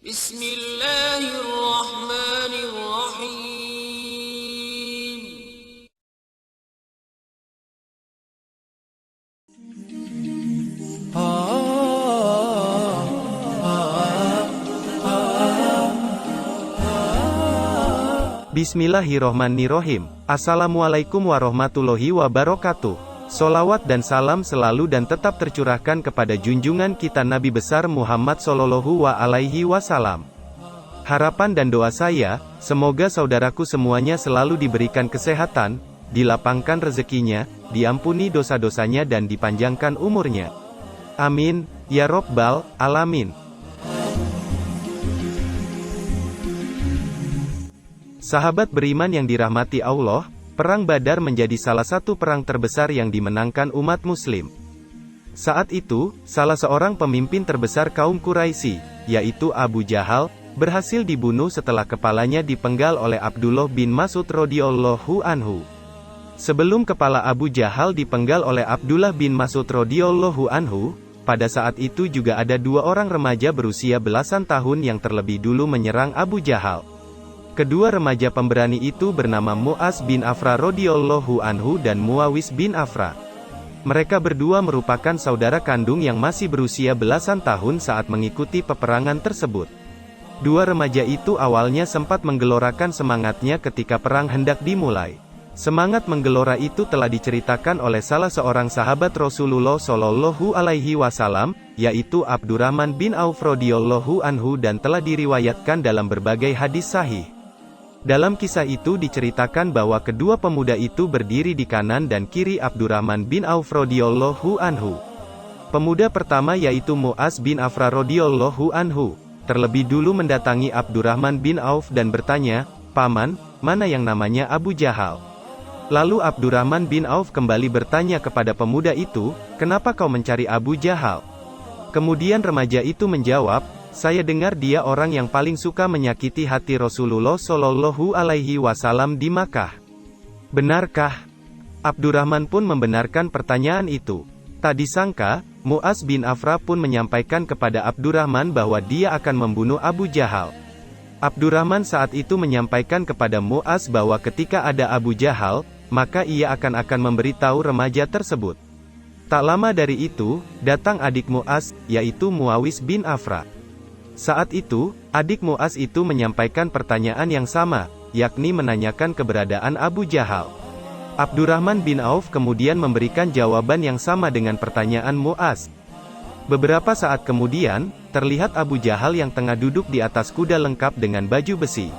Bismillahirrahmanirrahim. Bismillahirrohmanirrohim. Assalamualaikum warahmatullahi wabarakatuh. Solawat dan salam selalu dan tetap tercurahkan kepada junjungan kita Nabi besar Muhammad Sallallahu Alaihi Wasallam. Harapan dan doa saya, semoga saudaraku semuanya selalu diberikan kesehatan, dilapangkan rezekinya, diampuni dosa-dosanya dan dipanjangkan umurnya. Amin, ya Rabbal Alamin. Sahabat beriman yang dirahmati Allah, Perang Badar menjadi salah satu perang terbesar yang dimenangkan umat muslim. Saat itu, salah seorang pemimpin terbesar kaum Quraisy, yaitu Abu Jahal, berhasil dibunuh setelah kepalanya dipenggal oleh Abdullah bin Mas'ud radhiyallahu anhu. Sebelum kepala Abu Jahal dipenggal oleh Abdullah bin Mas'ud radhiyallahu anhu, pada saat itu juga ada dua orang remaja berusia belasan tahun yang terlebih dulu menyerang Abu Jahal. Kedua remaja pemberani itu bernama Mu'az bin Afra radhiyallahu anhu dan Muawis bin Afra. Mereka berdua merupakan saudara kandung yang masih berusia belasan tahun saat mengikuti peperangan tersebut. Dua remaja itu awalnya sempat menggelorakan semangatnya ketika perang hendak dimulai. Semangat menggelora itu telah diceritakan oleh salah seorang sahabat Rasulullah Shallallahu Alaihi Wasallam, yaitu Abdurrahman bin Auf radhiyallahu anhu dan telah diriwayatkan dalam berbagai hadis sahih. Dalam kisah itu diceritakan bahwa kedua pemuda itu berdiri di kanan dan kiri Abdurrahman bin Auf radhiyallahu anhu. Pemuda pertama yaitu Mu'az bin Afra radhiyallahu anhu, terlebih dulu mendatangi Abdurrahman bin Auf dan bertanya, "Paman, mana yang namanya Abu Jahal?" Lalu Abdurrahman bin Auf kembali bertanya kepada pemuda itu, "Kenapa kau mencari Abu Jahal?" Kemudian remaja itu menjawab, "Saya dengar dia orang yang paling suka menyakiti hati Rasulullah Shallallahu Alaihi Wasallam di Makkah. Benarkah?" Abdurrahman pun membenarkan pertanyaan itu. Tak disangka, Mu'az bin Afra pun menyampaikan kepada Abdurrahman bahwa dia akan membunuh Abu Jahal. Abdurrahman saat itu menyampaikan kepada Mu'az bahwa ketika ada Abu Jahal, maka ia akan memberitahu remaja tersebut. Tak lama dari itu, datang adik Mu'az, yaitu Muawis bin Afra. Saat itu, adik Mu'az itu menyampaikan pertanyaan yang sama, yakni menanyakan keberadaan Abu Jahal. Abdurrahman bin Auf kemudian memberikan jawaban yang sama dengan pertanyaan Mu'az. Beberapa saat kemudian, terlihat Abu Jahal yang tengah duduk di atas kuda lengkap dengan baju besi.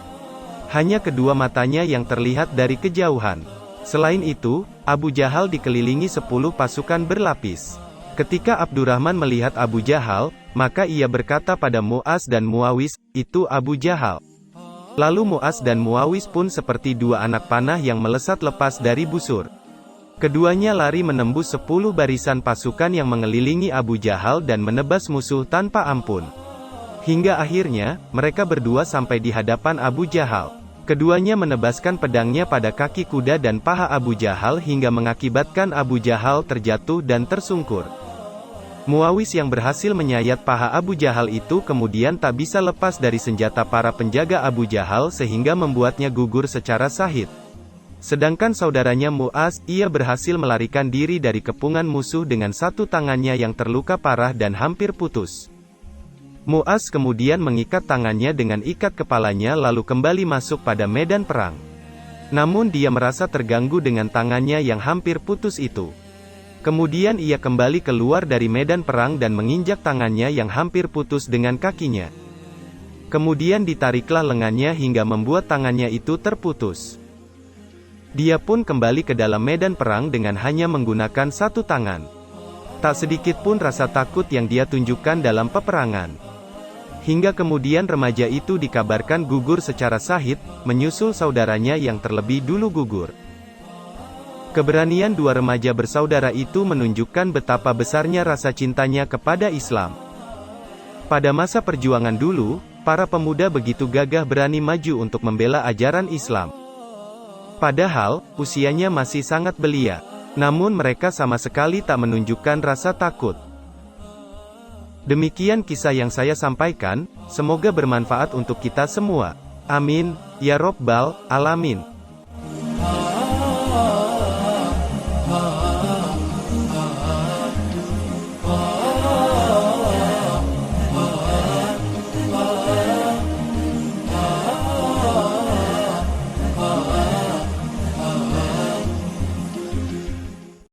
Hanya kedua matanya yang terlihat dari kejauhan. Selain itu, Abu Jahal dikelilingi 10 pasukan berlapis. Ketika Abdurrahman melihat Abu Jahal, maka ia berkata pada Mu'az dan Muawis, "Itu Abu Jahal." Lalu Mu'az dan Muawis pun seperti dua anak panah yang melesat lepas dari busur. Keduanya lari menembus 10 barisan pasukan yang mengelilingi Abu Jahal dan menebas musuh tanpa ampun. Hingga akhirnya, mereka berdua sampai di hadapan Abu Jahal. Keduanya menebaskan pedangnya pada kaki kuda dan paha Abu Jahal hingga mengakibatkan Abu Jahal terjatuh dan tersungkur. Muawis yang berhasil menyayat paha Abu Jahal itu kemudian tak bisa lepas dari senjata para penjaga Abu Jahal sehingga membuatnya gugur secara sahih. Sedangkan saudaranya Mu'az, ia berhasil melarikan diri dari kepungan musuh dengan satu tangannya yang terluka parah dan hampir putus. Mu'az kemudian mengikat tangannya dengan ikat kepalanya lalu kembali masuk pada medan perang. Namun dia merasa terganggu dengan tangannya yang hampir putus itu. Kemudian ia kembali keluar dari medan perang dan menginjak tangannya yang hampir putus dengan kakinya. Kemudian ditariklah lengannya hingga membuat tangannya itu terputus. Dia pun kembali ke dalam medan perang dengan hanya menggunakan satu tangan. Tak sedikit pun rasa takut yang dia tunjukkan dalam peperangan. Hingga kemudian remaja itu dikabarkan gugur secara sahih, menyusul saudaranya yang terlebih dulu gugur. Keberanian dua remaja bersaudara itu menunjukkan betapa besarnya rasa cintanya kepada Islam. Pada masa perjuangan dulu, para pemuda begitu gagah berani maju untuk membela ajaran Islam. Padahal, usianya masih sangat belia. Namun mereka sama sekali tak menunjukkan rasa takut. Demikian kisah yang saya sampaikan, semoga bermanfaat untuk kita semua. Amin, ya Robbal Alamin.